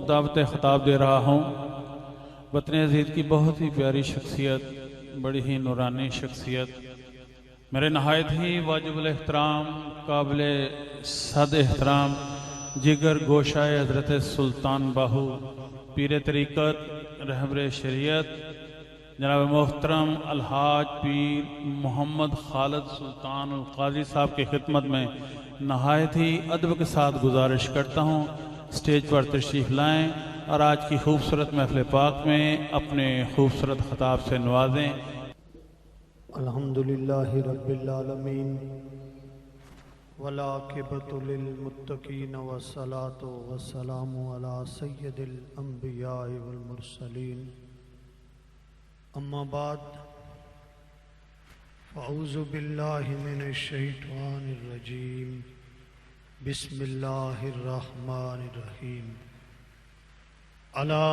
दावत ख़िताब दे रहा हूँ। वतन अज़ीज़ की बहुत ही प्यारी शख्सियत, बड़ी ही नूरानी शख्सियत, मेरे नहायत ही वाजिबुल एहतराम, काबिल सद एहतराम जिगर गोशाए हज़रत सुल्तान बाहू पीर तरीक़त रहबर शरीयत जनाब मोहतरम अलहाज पीर मोहम्मद खालिद सुल्तान अल क़ाज़ी साहब की खिदमत में नहायत ही अदब के साथ गुजारिश करता हूँ स्टेज पर तशरीफ़ लाएँ और आज की खूबसूरत महफ़िल पाक में अपने खूबसूरत ख़िताब से नवाजें। अल्हम्दुलिल्लाहि रब्बिल आलमीन वलाक़िबतु लिल मुत्तक़ीन वस्सलातु वस्सलामु अला सय्यदिल अंबियाइ वल मुरसलीन अम्मा बाद फ़अऊज़ु बिल्लाहि मिनश शैतानिर रजीम बिस्मिल्लाहिर रहमानिर रहीम अला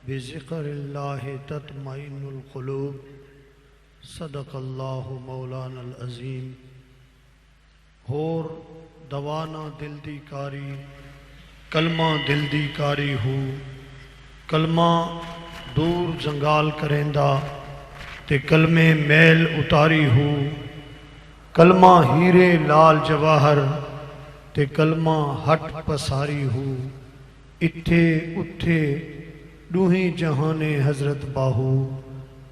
बिज़िक्रिल्लाहि तत्मइन्नुल क़ुलूब सदक़ल्लाहु मौलानल अज़ीम। होर दवाना दिल दी कारी कलमा दिल दी कारी हो, कलमा दूर जंगाल करेंदा ते कलमे मैल उतारी हो, कलमा हीरे लाल जवाहर ते कलमा हट पसारी हो, इत्थे उठे दूही जहाने हजरत बाहू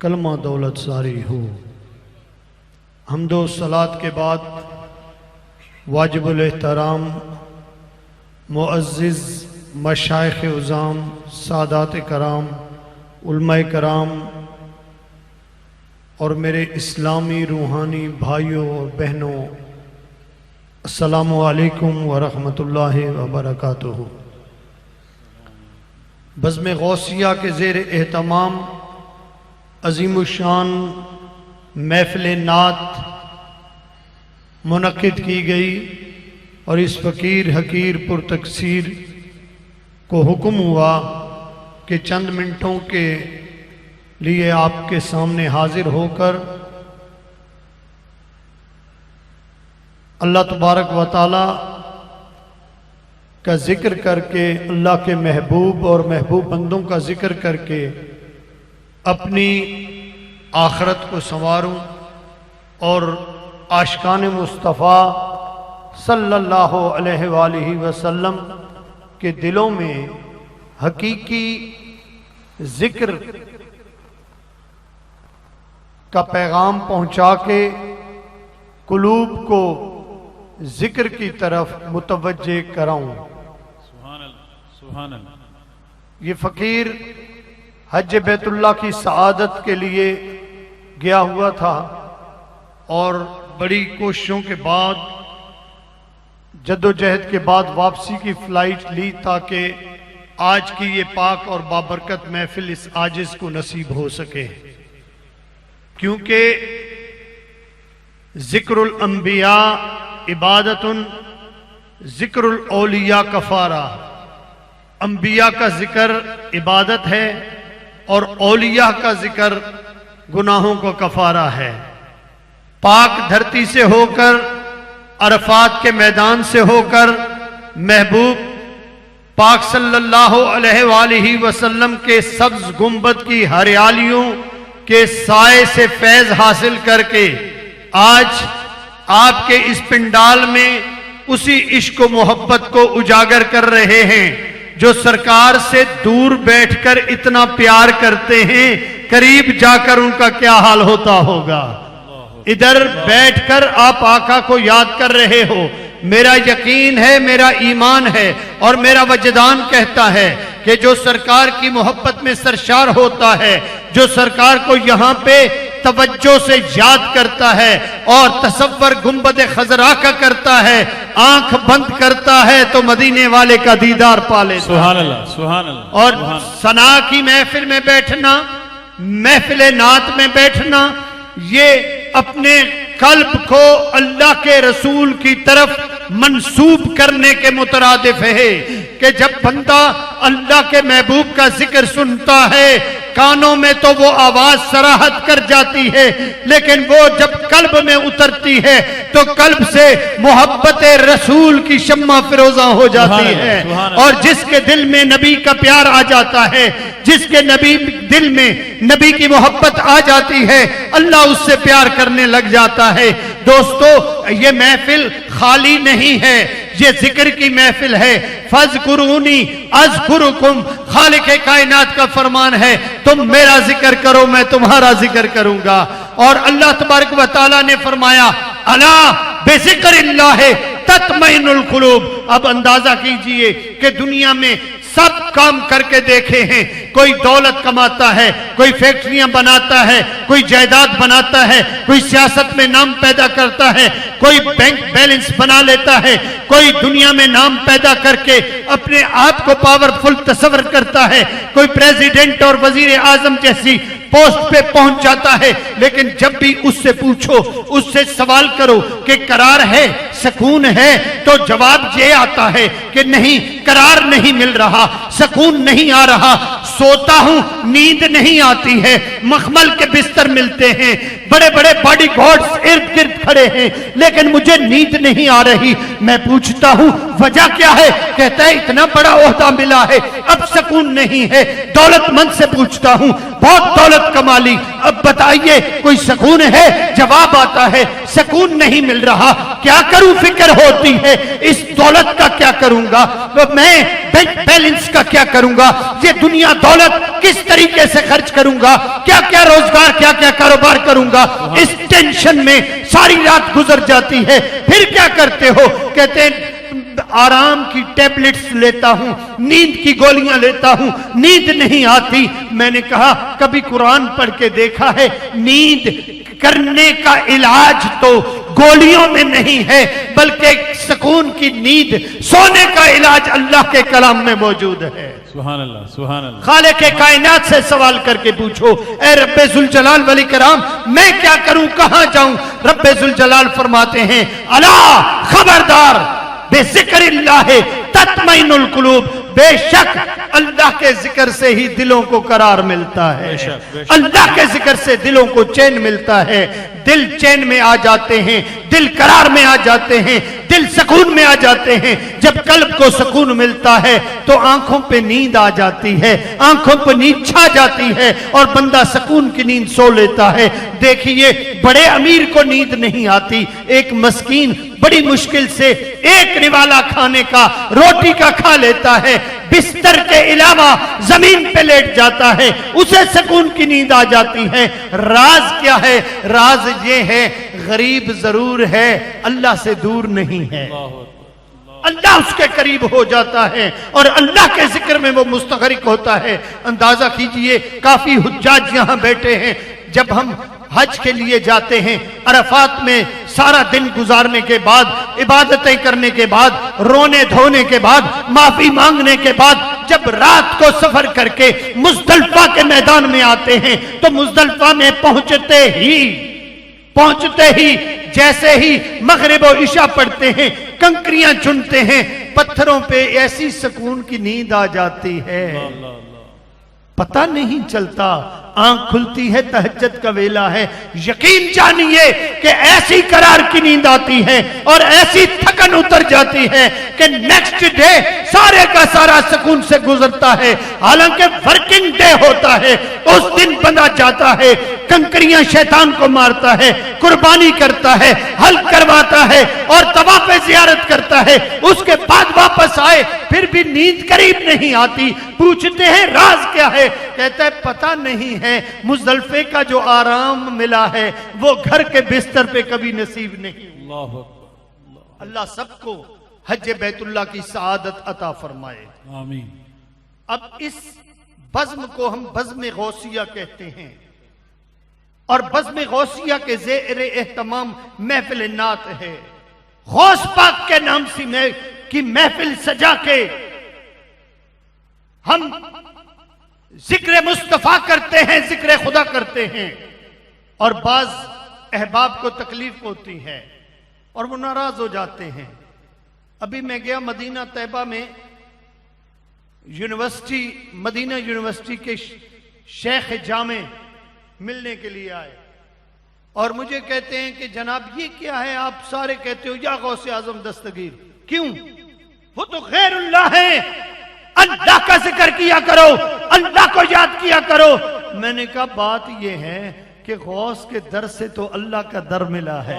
कलमा दौलत सारी हो। हमदो सलात के बाद वाजिबुल एहतराम मुअज़्ज़िज़ मशाइख़ उज़ाम सादात कराम उलमाए कराम और मेरे इस्लामी रूहानी भाइयों और बहनों, अस्सलामु अलैकुम व रहमतुल्लाहि व बरकातुहू। बज़्म गौसिया के ज़ेर एहतमाम अज़ीमुशान महफ़िल नात मुनक़िद की गई और इस फ़कीर हकीर पुरतकसीर को हुक्म हुआ कि चंद मिनटों के लिए आपके सामने हाजिर होकर अल्लाह तबारक व तआला का जिक्र करके, अल्लाह के महबूब और महबूब बंदों का जिक्र करके अपनी आखरत को संवारूं और आशिकान मुस्तफ़ा सल्लल्लाहु अलैहि वसल्लम के दिलों में हकीकी जिक्र का पैगाम पहुंचा के कुलूब को जिक्र की तरफ मुतवज्जे कराऊं। सुभान अल्लाह। ये फ़कीर हज बैतुल्लाह की सआदत के लिए गया हुआ था और बड़ी कोशिशों के बाद, जद्दोजहद के बाद वापसी की फ़्लाइट ली ताकि आज की ये पाक और बाबरकत महफिल इस आजिज़ को नसीब हो सके। क्योंकि ज़िक्रुल अंबिया इबादतुन ज़िक्रुल औलिया कफ़ारा। अंबिया का जिक्र इबादत है और औलिया का जिक्र गुनाहों को कफ़ारा है। पाक धरती से होकर, अरफात के मैदान से होकर महबूब पाक सल्लल्लाहु अलैहि वसल्लम के सब्ज़ गुंबद की हरियालियों के साए से फैज़ हासिल करके आज आपके इस पिंडाल में उसी इश्क व मोहब्बत को उजागर कर रहे हैं जो सरकार से दूर बैठकर इतना प्यार करते हैं, करीब जाकर उनका क्या हाल होता होगा। इधर बैठकर आप आका को याद कर रहे हो। मेरा यकीन है, मेरा ईमान है और मेरा वजदान कहता है कि जो सरकार की मोहब्बत में सरशार होता है, जो सरकार को यहाँ पे तवज्जो से याद करता है और तसव्वुर गुंबद खजरा का करता है, आंख बंद करता है तो मदीने वाले का दीदार पा लेता है। सुभान अल्लाह, सुभान अल्लाह। और सना की महफिल में बैठना, महफिल नात में बैठना, ये अपने कल्ब को अल्लाह के रसूल की तरफ मंसूब करने के मुतरादिफ है कि जब बंदा अल्लाह के महबूब का जिक्र सुनता है, कानों में तो वो आवाज सराहत कर जाती है, लेकिन वो जब कल्ब में उतरती है तो कल्ब से मोहब्बत रसूल की शम्मा फिरोजा हो जाती है। और जिसके दिल में नबी का प्यार आ जाता है, जिसके दिल में नबी की मोहब्बत आ जाती है, अल्लाह उससे प्यार करने लग जाता है। दोस्तों, ये महफिल खाली नहीं है, ये जिक्र की महफिल है। फज़कुरूनी अज़कुरुकुम, खालिक कायनात का फरमान है, तुम मेरा जिक्र करो मैं तुम्हारा जिक्र करूंगा। और अल्लाह तबारक व तआला ने फरमाया, अला बिज़िक्रिल्लाह तत्मइनुल कुलूब। अब अंदाजा कीजिए कि दुनिया में सब काम करके देखे हैं, कोई दौलत कमाता है, कोई फैक्ट्रियां बनाता है, कोई जायदाद बनाता है, कोई सियासत में नाम पैदा करता है, कोई बैंक बैलेंस बना लेता है, कोई दुनिया में नाम पैदा करके अपने आप को पावरफुल तस्वर करता है, कोई प्रेसिडेंट और वजीर आजम जैसी पोस्ट पे पहुंच जाता है। लेकिन जब भी उससे पूछो, उससे सवाल करो कि करार है, सुकून है, तो जवाब ये आता है कि नहीं, करार नहीं मिल रहा, सुकून नहीं आ रहा, सोता हूं, नींद नहीं आती है, मखमल के बिस्तर मिलते हैं, बड़े बड़े बॉडी गार्ड्स इर्द गिर्द खड़े हैं, लेकिन मुझे नींद नहीं आ रही। मैं पूछता हूं वजह क्या है, कहता है इतना बड़ा ओहदा मिला है, अब सुकून नहीं है। दौलतमंद से पूछता हूं, बहुत दौलत कमा ली, अब बताइए कोई सुकून है? जवाब आता है सुकून नहीं मिल रहा, क्या करूं, फिक्र होती है, इस दौलत का क्या करूंगा, तो मैं बैंक बैलेंस का क्या करूंगा, ये दुनिया दौलत किस तरीके से खर्च करूंगा, क्या क्या रोजगार, क्या क्या कारोबार करूंगा, इस टेंशन में सारी रात गुजर जाती है। फिर क्या करते हो? कहते हैं आराम की टैबलेट्स लेता हूं, नींद की गोलियां लेता हूं, नींद नहीं आती। मैंने कहा कभी कुरान पढ़ के देखा है? नींद करने का इलाज तो गोलियों में नहीं है, बल्कि सुकून की नींद, सोने का इलाज अल्लाह के कलाम में मौजूद है। सुभान अल्लाह, सुभान अल्लाह। खालिक कायनात से सवाल करके पूछो, ए रब्बे जुल जलाल वल इकराम, मैं क्या करूं, कहां जाऊं? रब्बे जुल जलाल फरमाते हैं, अला खबरदार, बेज़िक्रिल्लाह तत्मइनुल कुलूब, बेशक अल्लाह के जिक्र से ही दिलों को करार मिलता है, अल्लाह के जिक्र से दिलों को चैन मिलता है। दिल चैन में आ जाते हैं, दिल करार में आ जाते हैं, दिल सुकून में आ जाते हैं। जब कल्ब को सुकून मिलता है तो आंखों पे नींद आ जाती है, आंखों पे नींद छा जाती है और बंदा सुकून की नींद सो लेता है। देखिए, बड़े अमीर को नींद नहीं आती, एक मस्कीन बड़ी मुश्किल से एक निवाला खाने का, रोटी का खा लेता है, बिस्तर के अलावा जमीन पे लेट जाता है, उसे सुकून की नींद आ जाती है। राज क्या है? राज ये है, गरीब जरूर है, अल्लाह से दूर नहीं है, अल्लाह उसके करीब हो जाता है और अल्लाह के जिक्र में वो मुस्तगरिक होता है। अंदाजा कीजिए, काफी हुज्जाज यहां बैठे हैं। जब हम हज के लिए जाते हैं, अरफात में सारा दिन गुजारने के बाद, इबादतें करने के बाद, रोने धोने के बाद, माफी मांगने के बाद, जब रात को सफर करके मुज़दलिफा के मैदान में आते हैं, तो मुज़दलिफा में पहुंचते ही जैसे ही मगरिब और इशा पढ़ते हैं, कंकरियां चुनते हैं, पत्थरों पे ऐसी सुकून की नींद आ जाती है, पता नहीं चलता। आंख खुलती है, तहज्जुद का वेला है, यकीन जानिए कि ऐसी करार की नींद आती है और ऐसी थकन उतर जाती है कि नेक्स्ट डे सारे का सारा सुकून से गुजरता है। हालांकि वर्किंग डे होता है, उस दिन बंदा जाता है, कंकरियां शैतान को मारता है, कुर्बानी करता है, हल करवाता है और तवाफ ज़ियारत करता है, उसके बाद वापस आए फिर भी नींद करीब नहीं आती। पूछते हैं राज क्या है? कहता है पता नहीं है, मुज़दलिफे का जो आराम मिला है वो घर के बिस्तर पे कभी नसीब नहीं। अल्लाह सबको हज बैतुल्लाह की सआदत अता फरमाए, आमीन। अब इस बज़्म को हम बज़्म गौसिया कहते हैं और बज़्म गौसिया के ज़ेर एहतमाम महफिल नात है। गौस पाक के नाम से की महफिल सजा के हम जिक्र मुस्तफा करते हैं, जिक्र खुदा करते हैं और बाज अहबाब को तकलीफ होती है और वो नाराज हो जाते हैं। अभी मैं गया मदीना तैयबा में, यूनिवर्सिटी, मदीना यूनिवर्सिटी के शेख जामे मिलने के लिए आए और मुझे कहते हैं कि जनाब ये क्या है, आप सारे कहते हो या गौसे आजम दस्तगीर, क्यों? वो तो गैरुल्लाह है, अल्लाह का जिक्र किया करो, अल्लाह को याद किया करो। मैंने कहा बात ये है कि गौस के दर से तो अल्लाह का दर मिला है,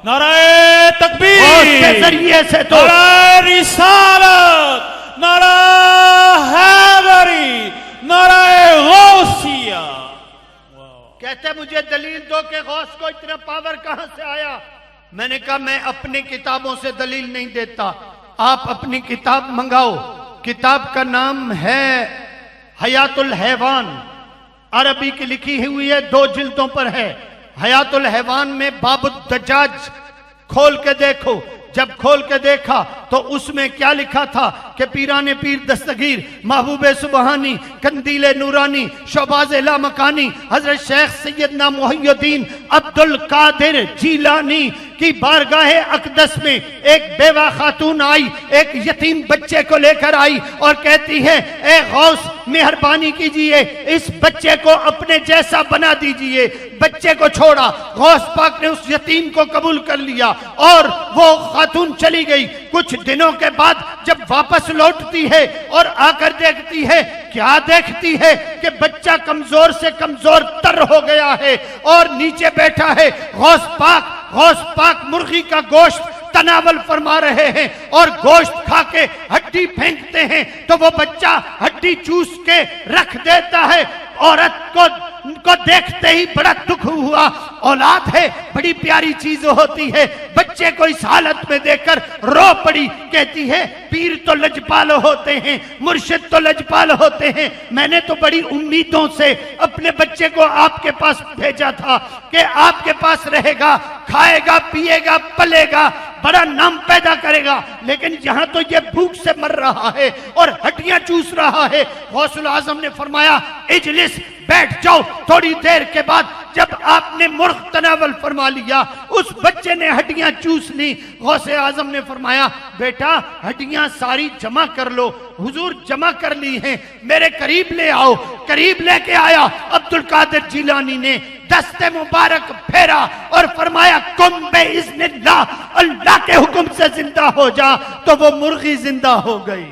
नाराए तकबीर, गौस के जरिए से तो नाराए रिसालत, नाराए हैदरी, नाराए गौसिया। कहते मुझे दलील दो कि गौस को इतना पावर कहां से आया। मैंने कहा मैं अपनी किताबों से दलील नहीं देता, आप अपनी किताब मंगाओ। किताब का नाम है हयातुल हैवान, अरबी की लिखी हुई है, 2 जिल्दों पर है। हयातुल हैवान में बाबुद दज्जाज खोल के देखो। जब खोल के देखा तो उसमें क्या लिखा था कि पीराने पीर दस्तगीर, महबूबे सुबहानी, कंदीले नूरानी, शोबाज ला मकानी, हजरत शेख सैयदना मुहियुद्दीन अब्दुल कादिर जीलानी की बारगाहे अकदस में एक बेवा खातून आई, एक यतीम बच्चे को लेकर आई और कहती है, ए गौस मेहरबानी कीजिए, इस बच्चे को अपने जैसा बना दीजिए। बच्चे को छोड़ा, गौस पाक ने उस यतीम को कबूल कर लिया और वो खातून चली गई। कुछ दिनों के बाद जब वापस लौटती है और आकर देखती है, क्या देखती है कि बच्चा कमजोर से कमजोर तर हो गया है और नीचे बैठा है। गौस पाक मुर्गी का गोश्त तनावल फरमा रहे हैं और गोश्त खा के हड्डी फेंकते हैं तो वो बच्चा हड्डी चूस के रख देता है। औरत को देखते ही बड़ा दुख हुआ। औलाद है, बड़ी प्यारी चीज होती है। बच्चे को इस हालत में देखकर रो पड़ी। कहती है पीर तो लजपाल होते हैं, मुर्शिद तो लजपाल होते हैं। मैंने तो बड़ी उम्मीदों से अपने बच्चे को आपके पास भेजा था कि आपके पास रहेगा, खाएगा, पिएगा, पलेगा, बड़ा नाम पैदा करेगा। लेकिन यहां तो ये भूख से मर रहा है और हड्डियां चूस रहा है। गौसुल आजम ने फरमाया इजलिस, बैठ जाओ। थोड़ी देर के बाद जब आपने मुर्ग तनावल फरमा लिया, उस बच्चे ने हड्डियां चूस ली। गौसे आजम ने फरमाया बेटा हड्डियां सारी जमा कर लो। हुजूर जमा कर ली हैं, मेरे करीब ले आओ। करीब लेके आया। अब्दुल कादिर जिलानी ने दस्ते मुबारक फेरा और फरमाया कुम बेइज़्निल्लाह, अल्लाह के हुक्म से जिंदा हो जा। तो वो मुर्गी जिंदा हो गई।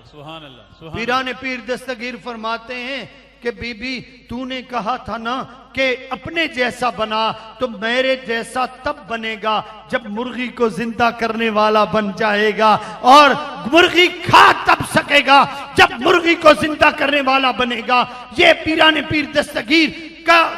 सुभान अल्लाह। पीराने पीर दस्तगीर फरमाते हैं कि बीबी तूने कहा था ना कि अपने जैसा बना, तो मेरे जैसा तब बनेगा जब मुर्गी को जिंदा करने वाला बन जाएगा। और मुर्गी खा तब सकेगा जब मुर्गी को जिंदा करने वाला बनेगा। ये पीराने पीर दस्तगीर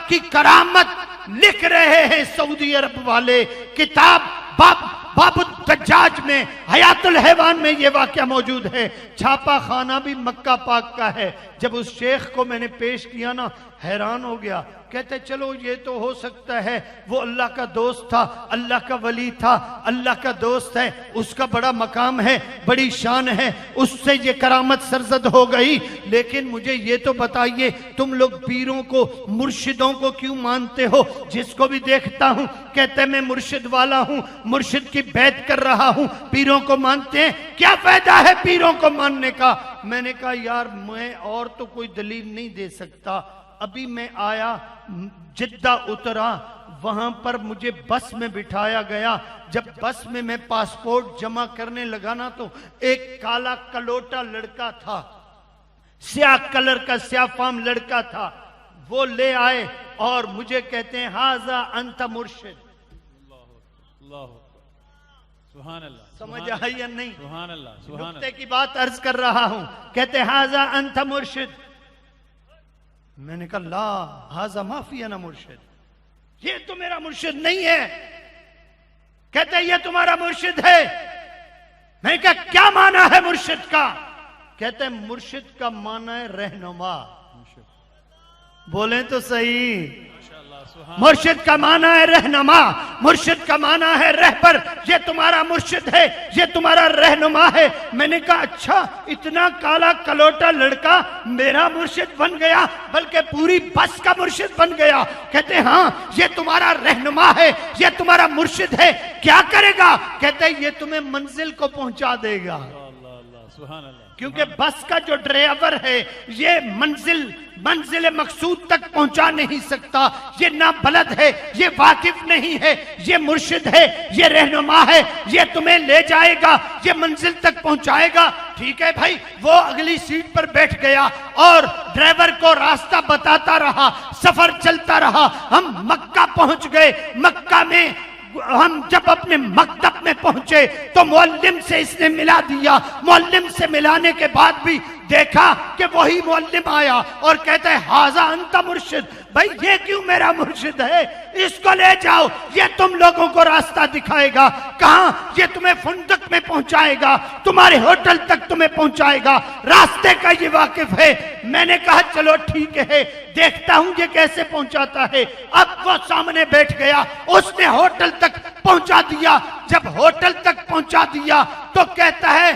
की करामत लिख रहे हैं सऊदी अरब वाले। किताब बाबुद दज्जाज में, हयातुल हैवान में ये वाक़या मौजूद है। छापा खाना भी मक्का पाक का है। जब उस शेख को मैंने पेश किया ना, हैरान हो गया। कहते चलो ये तो हो सकता है वो अल्लाह का दोस्त था, अल्लाह का वली था, अल्लाह का दोस्त है, उसका बड़ा मकाम है, बड़ी शान है, उससे ये करामत सरजद हो गई। लेकिन मुझे ये तो बताइए तुम लोग पीरों को, मुर्शिदों को क्यों मानते हो? जिसको भी देखता हूं कहते मैं मुर्शिद वाला हूं, मुर्शिद की बैत कर रहा हूं, पीरों को मानते हैं। क्या फायदा है पीरों को मानने का? मैंने कहा यार मैं और तो कोई दलील नहीं दे सकता। अभी मैं आया, जिद्दा उतरा, वहां पर मुझे बस में बिठाया गया। जब बस में मैं पासपोर्ट जमा करने लगा ना, तो एक काला कलोटा लड़का था, स्याह कलर का स्याफाम लड़का था। वो ले आए और मुझे कहते हैं हाजा अंत मुर्शिद। सुभान अल्लाह। समझ आई या नहीं? सुभान अल्लाह। सुभान नुक्ते की बात अर्ज कर रहा हूं। कहते हाजा अंत मुर्शिद। मैंने कहा ला हाजा माफिया ना मुर्शिद, ये तो मेरा मुर्शिद नहीं है। कहते ये तुम्हारा मुर्शिद है। मैंने कहा क्या माना है मुर्शिद का? कहते मुर्शिद का माना है रहनुमा। बोले तो सही। मुर्शिद का माना है रहनुमा, मुर्शिद का माना है रहबर। ये तुम्हारा मुर्शिद है, ये तुम्हारा रहनुमा है। मैंने कहा अच्छा, इतना काला कलोटा लड़का मेरा मुर्शिद बन गया, बल्कि पूरी बस का मुर्शिद बन गया। कहते हाँ ये तुम्हारा रहनुमा है, ये तुम्हारा मुर्शिद है। क्या करेगा? कहते ये तुम्हें मंजिल को पहुंचा देगा। सुभान अल्लाह। क्योंकि बस का जो ड्राइवर है ये मंजिल मकसूद तक पहुंचा नहीं सकता। ये ना बलद है, ये वाकिफ नहीं है, ये मुर्शिद है, ये रहनुमा है, ये तुम्हें ले जाएगा, ये मंजिल तक पहुंचाएगा। ठीक है भाई, वो अगली सीट पर बैठ गया और ड्राइवर को रास्ता बताता रहा, सफर चलता रहा। हम मक्का पहुंच गए। मक्का में हम जब अपने मकतब में पहुंचे तो मुअल्लिम से इसने मिला दिया। मुअल्लिम से मिलाने के बाद भी देखा कि वही मुअल्लिम आया और कहता है हाजा अंता मुर्शिद। भाई ये क्यों मेरा मुर्शिद है, इसको ले जाओ, ये तुम लोगों को रास्ता दिखाएगा। कहां? ये तुम्हें फुंदक में पहुंचाएगा, तुम्हारे होटल तक तुम्हें पहुंचाएगा, रास्ते का ये वाकिफ है। मैंने कहा चलो ठीक है, देखता हूं ये कैसे पहुंचाता है। अब वो सामने बैठ गया, उसने होटल तक पहुंचा दिया। जब होटल तक पहुंचा दिया तो कहता है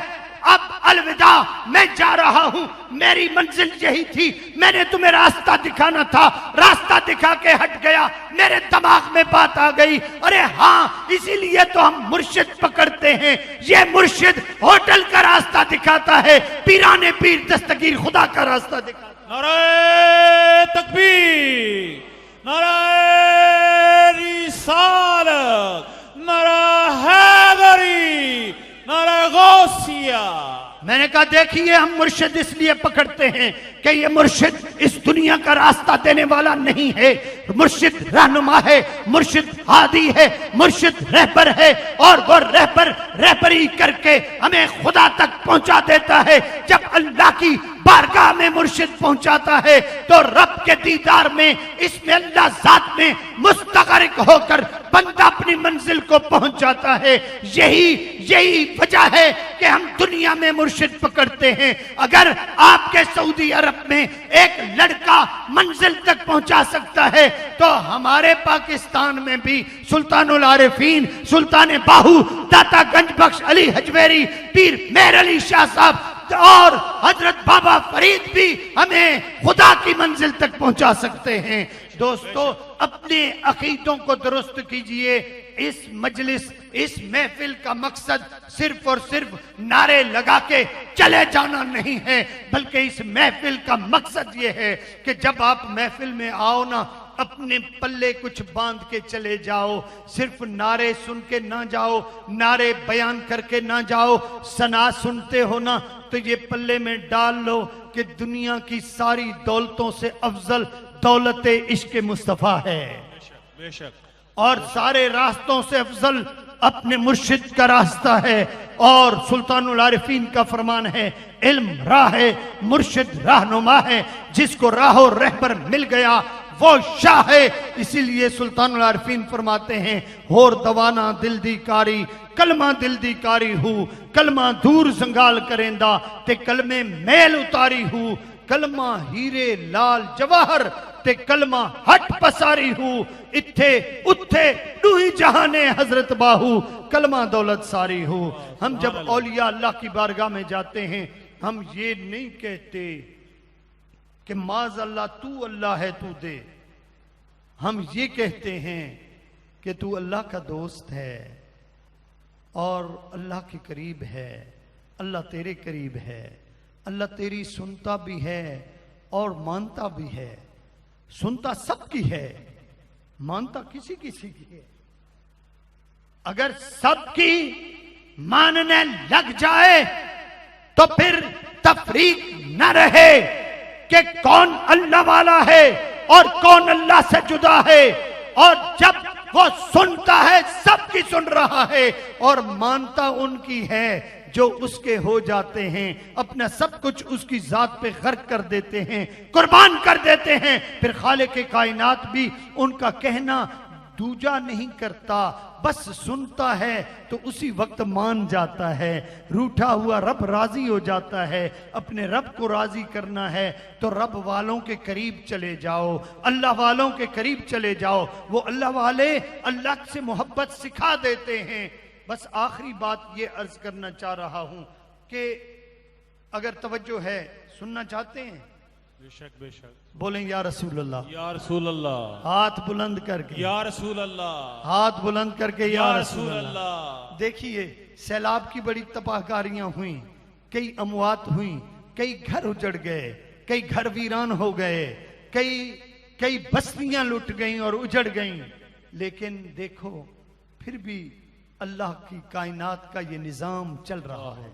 अब अलविदा, मैं जा रहा हूं, मेरी मंजिल यही थी, मैंने तुम्हें रास्ता दिखाना था, रास्ता दिखा के हट गया। मेरे दिमाग में बात आ गई, अरे हाँ इसीलिए तो हम मुर्शिद पकड़ते हैं। ये मुर्शिद होटल का रास्ता दिखाता है, पीराने पीर दस्तगीर खुदा का रास्ता दिखाता है। नारे तकबीर, नारे रिसालत, नारा हैदरी, नारा गौसिया। मैंने कहा देखिए, हम मुर्शिद इसलिए पकड़ते हैं कि ये मुर्शिद इस दुनिया का रास्ता देने वाला नहीं है। मुर्शिद रहनुमा है, मुर्शिद हादी है, मुर्शिद रहबर है, और वो रहबरी करके हमें खुदा तक पहुंचा देता है। जब अल्लाह की बारगाह में मुर्शिद पहुंचाता है तो रब के दीदार में, इसमें अल्लाह जात में मुस्तगरिक होकर बंदा अपनी मंजिल को पहुंच जाता है। यही वजह है कि हम दुनिया में मुर्शिद पकड़ते हैं। अगर आपके सऊदी अरब में एक लड़का मंजिल तक पहुंचा सकता है तो हमारे पाकिस्तान में भी सुल्तानुल आरिफीन, सुल्तान बाहू, दाता गंज बख्श अली हजवेरी, पीर मेहर अली शाह साहब और हजरत बाबा फरीद भी हमें खुदा की मंजिल तक पहुंचा सकते हैं। दोस्तों, अपने अकीदों को दुरुस्त कीजिए। इस मजलिस, इस महफिल का मकसद सिर्फ और सिर्फ नारे लगा के चले जाना नहीं है, बल्कि इस महफिल का मकसद ये है कि जब आप महफिल में आओ ना, अपने पल्ले कुछ बांध के चले जाओ। सिर्फ नारे सुन के ना जाओ, नारे बयान करके ना जाओ। सना सुनते हो ना तो ये पल्ले में डाल लो कि दुनिया की सारी दौलतों से अफजल दौलत इश्क मुस्तफा है, बेशक, और सारे रास्तों से अफजल अपने मुर्शिद का रास्ता है। और सुल्तानुल आरिफीन का फरमान है, इल्म राह है, मुर्शिद रहनुमा है, जिसको राहो रहबर मिल गया वो शाह है। इसीलिए सुल्तानुल आरिफीन फरमाते हैं, होर दवाना दिल दी कारी, कलमा दिल दी कारी हूं, कलमा दूर जंगाल करेंदा ते कलमे मेल उतारी हूं, कलमा हीरे लाल जवाहर ते कलमा हट पसारी हूं, इत्थे उत्थे डूही जहाने हजरत बाहू, कलमा दौलत सारी हूं। हम जब औलिया अल्लाह की बारगाह में जाते हैं, हम ये नहीं कहते कि माज अल्लाह तू अल्लाह है तू दे। हम ये कहते हैं कि तू अल्लाह का दोस्त है और अल्लाह के करीब है, अल्लाह तेरे करीब है, अल्लाह तेरी सुनता भी है और मानता भी है। सुनता सबकी है, मानता किसी किसी की है। अगर सबकी मानने लग जाए तो फिर तफरीक न रहे कि कौन अल्लाह वाला है और कौन अल्लाह से जुदा है। और जब वो सुनता है, सबकी सुन रहा है, और मानता उनकी है जो उसके हो जाते हैं, अपना सब कुछ उसकी जात पे खर्च कर देते हैं, कुर्बान कर देते हैं। फिर खालिक के कायनात भी उनका कहना दूजा नहीं करता, बस सुनता है तो उसी वक्त मान जाता है। रूठा हुआ रब राजी हो जाता है। अपने रब को राजी करना है तो रब वालों के करीब चले जाओ, अल्लाह वालों के करीब चले जाओ। वो अल्लाह वाले अल्लाह से मोहब्बत सिखा देते हैं। बस आखिरी बात ये अर्ज करना चाह रहा हूं कि अगर तवज्जो है, सुनना चाहते हैं, बेशक बेशक, बोलें या रसूल अल्लाह, या रसूल अल्लाह, हाथ बुलंद करके या रसूल अल्लाह, हाथ बुलंद करके या रसूल अल्लाह। देखिए, सैलाब की बड़ी तबाहकारियां हुई, कई अमवात हुई, कई घर उजड़ गए, कई घर वीरान हो गए, कई बस्तियां लुट गईं और उजड़ गईं, लेकिन देखो फिर भी अल्लाह की कायनात का ये निजाम चल रहा है।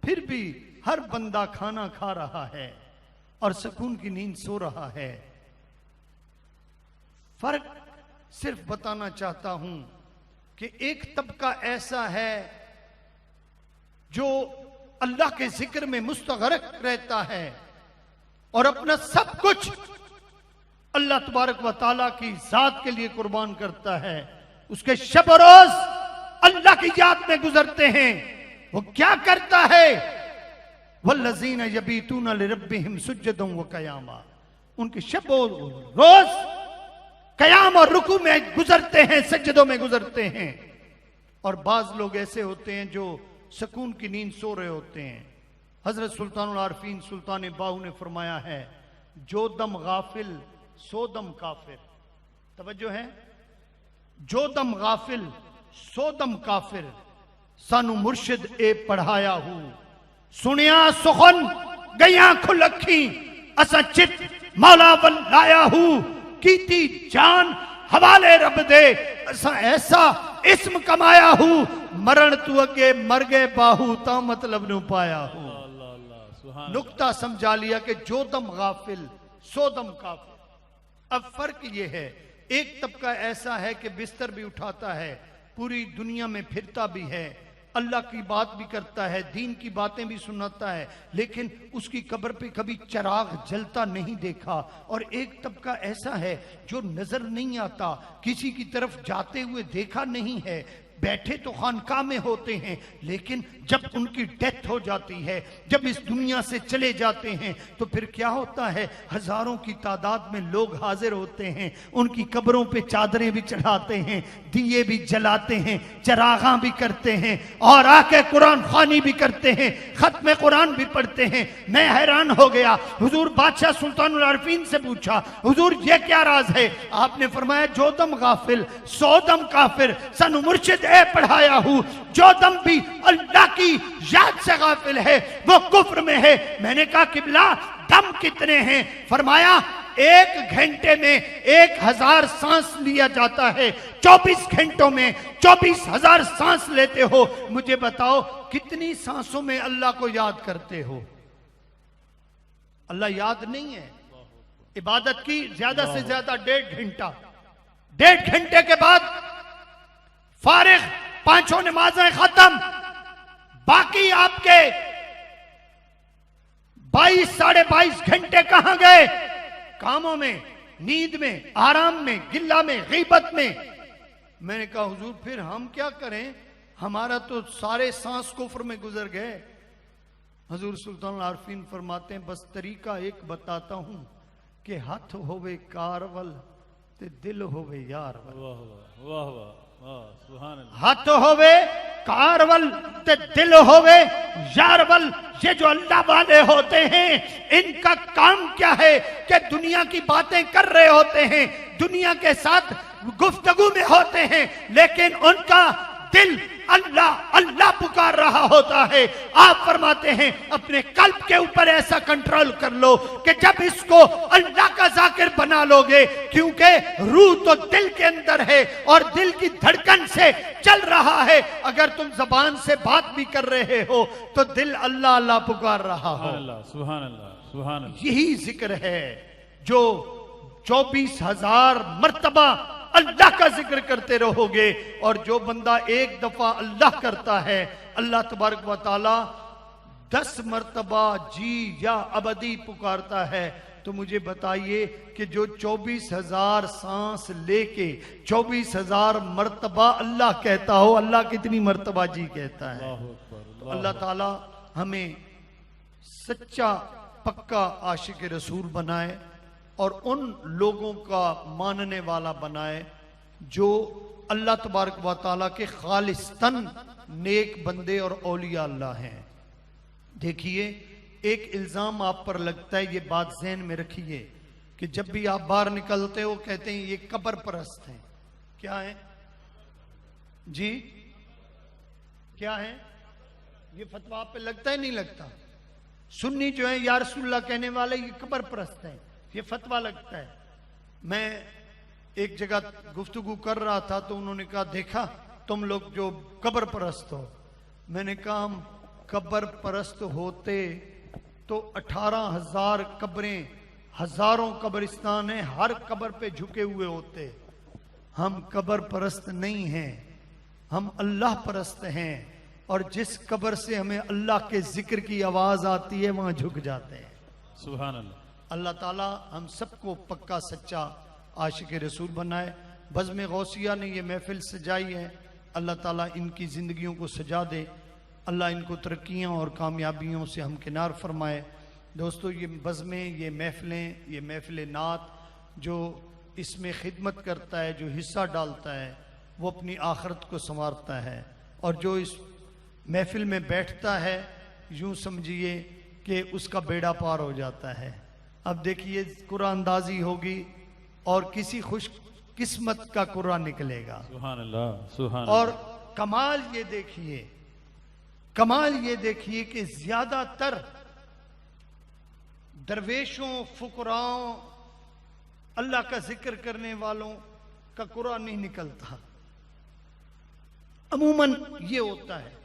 फिर भी हर बंदा खाना खा रहा है और सुकून की नींद सो रहा है। फर्क सिर्फ बताना चाहता हूं कि एक तबका ऐसा है जो अल्लाह के जिक्र में मुस्तगरक रहता है और अपना सब कुछ अल्लाह तबारक व तआला की जात के लिए कुर्बान करता है। उसके शब और रोज अल्लाह की याद में गुजरते हैं। वो क्या करता है? वल्लज़ीना यबीतूना लिरब्बिहिम सुज्जदन व क़यामा, उनके शब और रोज कयाम और रुकू में गुजरते हैं, सज्जदों में गुजरते हैं। और बाज लोग ऐसे होते हैं जो सुकून की नींद सो रहे होते हैं। हजरत सुल्तानुल आरफीन सुल्तान बाहू ने फरमाया है, जो दम गाफिल सो दम काफिर। तवज्जो है, जो दम गाफिल सो दम काफिर, सानू मुर्शिद ए पढ़ाया हूं, सुनिया सुखन गया खुल अखी, असा चित मौला वल लाया हूं, कीती जान हवाले रब दे, असा ऐसा इस्म कमाया हूं, मरण तू अगे मर गए बाहू ता मतलब नु पाया हूं। नुक्ता समझा लिया कि जो दम गाफिल सो दम काफिर। अब फर्क ये है, एक तबका ऐसा है कि बिस्तर भी उठाता है, पूरी दुनिया में फिरता भी है, अल्लाह की बात भी करता है, दीन की बातें भी सुनाता है, लेकिन उसकी कब्र पे कभी चिराग जलता नहीं देखा। और एक तबका ऐसा है जो नजर नहीं आता, किसी की तरफ जाते हुए देखा नहीं है, बैठे तो खानकाह में होते हैं, लेकिन जब उनकी डेथ हो जाती है, जब इस दुनिया से चले जाते हैं, तो फिर क्या होता है? हजारों की तादाद में लोग हाजिर होते हैं, उनकी कब्रों पे चादरें भी चढ़ाते हैं, दिए भी जलाते हैं, चरागा भी करते हैं और आके कुरान खानी भी करते हैं, खत्म कुरान भी पढ़ते हैं। मैं हैरान हो गया। हुजूर बादशाह सुल्तानुल आरफीन से पूछा, हुजूर ये क्या राज है? आपने फरमाया, जो दम गाफिल सो दम काफिर, सानू मुर्शिद ए पढ़ाया हूं, जो दम भी अल्लाह की याद से गाफिल है वो कुफ्र में है। मैंने कहा, किबला दम कितने हैं? फरमाया, 1 घंटे में 1000 सांस लिया जाता है, 24 घंटों में 24,000 सांस लेते हो। मुझे बताओ कितनी सांसों में अल्लाह को याद करते हो? अल्लाह याद नहीं है। इबादत की ज्यादा से ज्यादा 1.5 घंटा, 1.5 घंटे के बाद फारिग, 5 नमाजें खत्म, बाकी आपके 22 साढ़े 22 घंटे कहां गए? कामों में, नींद में, आराम में, गिल्ला में, गीबत में। मैंने कहा, हुजूर फिर हम क्या करें? हमारा तो सारे सांस कुफ्र में गुजर गए। हुजूर सुल्तान आरफीन फरमाते हैं, बस तरीका एक बताता हूं कि हाथ होवे कारवल ते दिल होवे यारवल। वाह वाह वाह वाह, सुभान अल्लाह। हाथ होवे कारवल ते दिल होवे यारवल। ये जो अल्लाह वाले होते हैं, इनका काम क्या है कि दुनिया की बातें कर रहे होते हैं, दुनिया के साथ गुफ्तगू में होते हैं, लेकिन उनका दिल अल्लाह अल्लाह पुकार रहा होता है। आप फरमाते हैं, अपने कल्ब के ऊपर ऐसा कंट्रोल कर लो कि जब इसको अल्लाह का जाकिर बना लोगे, क्योंकि रूह तो दिल के अंदर है और दिल की धड़कन से चल रहा है। अगर तुम जबान से बात भी कर रहे हो तो दिल अल्लाह अल्लाह पुकार रहा हो। सुभान अल्लाह, सुभान अल्लाह। यही जिक्र है जो 24,000 मर्तबा अल्लाह का जिक्र करते रहोगे। और जो बंदा एक दफा अल्लाह करता है, अल्लाह तबारक व तआला 10 मर्तबा जी या अबदी पुकारता है। तो मुझे बताइए कि जो 24,000 सांस लेके 24,000 मर्तबा अल्लाह कहता हो, अल्लाह कितनी मर्तबा जी कहता है? तो अल्लाह ताला हमें सच्चा पक्का आशिक रसूल बनाए और उन लोगों का मानने वाला बनाए जो अल्लाह तबारक व तआला के खालिस्तन नेक बंदे और औलिया अल्लाह हैं। देखिए, एक इल्जाम आप पर लगता है, ये बात ज़हन में रखिए कि जब भी आप बाहर निकलते हो कहते हैं ये कब्र परस्त हैं। क्या है जी? क्या है? ये फतवा आप पे लगता है नहीं लगता? सुन्नी जो है या रसूलुल्लाह कहने वाले ये कब्र परस्त है, ये फतवा लगता है। मैं एक जगह गुफ्तगू कर रहा था तो उन्होंने कहा देखा तुम लोग जो कब्र परस्त हो। मैंने कहा हम कब्र परस्त होते तो 18,000 कब्रें, हजारों कब्रिस्तान है, हर कब्र पे झुके हुए होते। हम कब्र परस्त नहीं हैं, हम अल्लाह परस्त हैं, और जिस कब्र से हमें अल्लाह के जिक्र की आवाज आती है वहां झुक जाते हैं। सुभान अल्लाह। अल्लाह ताला हम सबको पक्का सच्चा आशिक रसूल बनाए। बज़्म गौसिया ने ये महफिल सजाई है, अल्लाह ताला इनकी ज़िंदगियों को सजा दे, अल्लाह इनको तरक्कियाँ और कामयाबियों से हमकिनार फरमाए। दोस्तों ये बज़्में, ये महफिलें, ये महफिल नात जो इसमें खिदमत करता है, जो हिस्सा डालता है, वो अपनी आखिरत को संवारता है, और जो इस महफिल में बैठता है यूं समझिए कि उसका बेड़ा पार हो जाता है। अब देखिए कुरान अंदाजी होगी और किसी खुश किस्मत का कुरान निकलेगा। सुभान अल्लाह, सुभान और अल्लाह। कमाल ये देखिए, कमाल ये देखिए कि ज्यादातर दरवेशों, फुकराओं, अल्लाह का जिक्र करने वालों का कुरान नहीं निकलता। अमूमन ये होता है।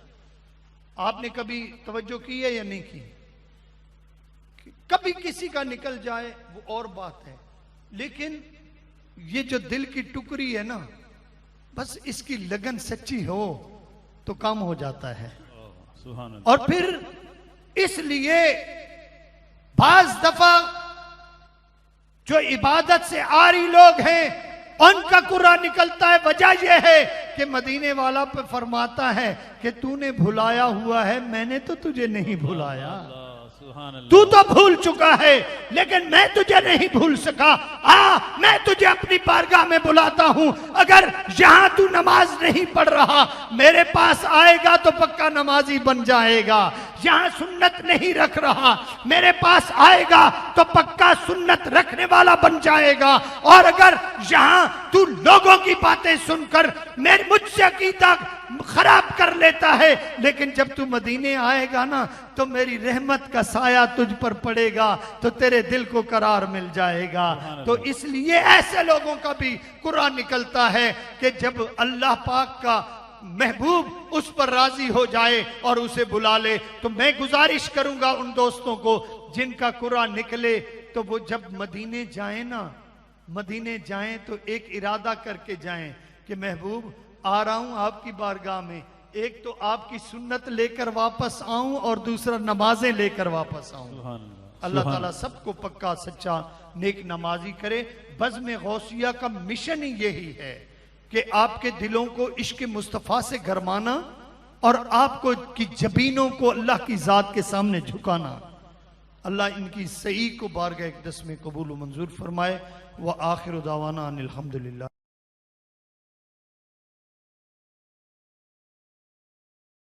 आपने कभी तवज्जो की है या नहीं की? कभी किसी का निकल जाए वो और बात है, लेकिन ये जो दिल की टुकड़ी है ना, बस इसकी लगन सच्ची हो तो काम हो जाता है। सुभान अल्लाह। और फिर इसलिए बाज दफा जो इबादत से आरी लोग हैं उनका कुरान निकलता है। वजह यह है कि मदीने वाला पे फरमाता है कि तूने भुलाया हुआ है, मैंने तो तुझे नहीं भुलाया। तू तो भूल चुका है लेकिन मैं तुझे नहीं भूल सका। मैं तुझे अपनी बारगाह में बुलाता हूं। अगर यहां तू नमाज नहीं पढ़ रहा, मेरे पास आएगा तो पक्का नमाजी बन जाएगा। यहां सुन्नत नहीं रख रहा, मेरे पास आएगा तो पक्का सुन्नत रखने वाला बन जाएगा। और अगर यहां तू लोगों की बातें सुनकर मुझसे अकीदा खराब कर लेता है, लेकिन जब तू मदीने आएगा ना तो मेरी रहमत का साया तुझ पर पड़ेगा, तो तेरे दिल को करार मिल जाएगा। तो इसलिए ऐसे लोगों का भी कुरान निकलता है कि जब अल्लाह पाक का महबूब उस पर राजी हो जाए और उसे बुला ले। तो मैं गुजारिश करूंगा उन दोस्तों को जिनका कुरान निकले तो वो जब मदीने जाए ना, मदीने जाएं तो एक इरादा करके जाएं कि महबूब आ रहा हूं आपकी बारगाह में, एक तो आपकी सुन्नत लेकर वापस आऊं और दूसरा नमाजें लेकर वापस आऊं। अल्लाह ताला सबको पक्का सच्चा नेक नमाजी करे। बज़्म गौसिया का मिशन ही यही है कि आपके दिलों को इश्क मुस्तफ़ा से गरमाना और आपको की जबीनों को अल्लाह की जात के सामने झुकाना। अल्लाह इनकी सही को बारगाह अक़दस में कबूल मंजूर फरमाए। व आखिर दावाना अनिल हम्दुलिल्लाह।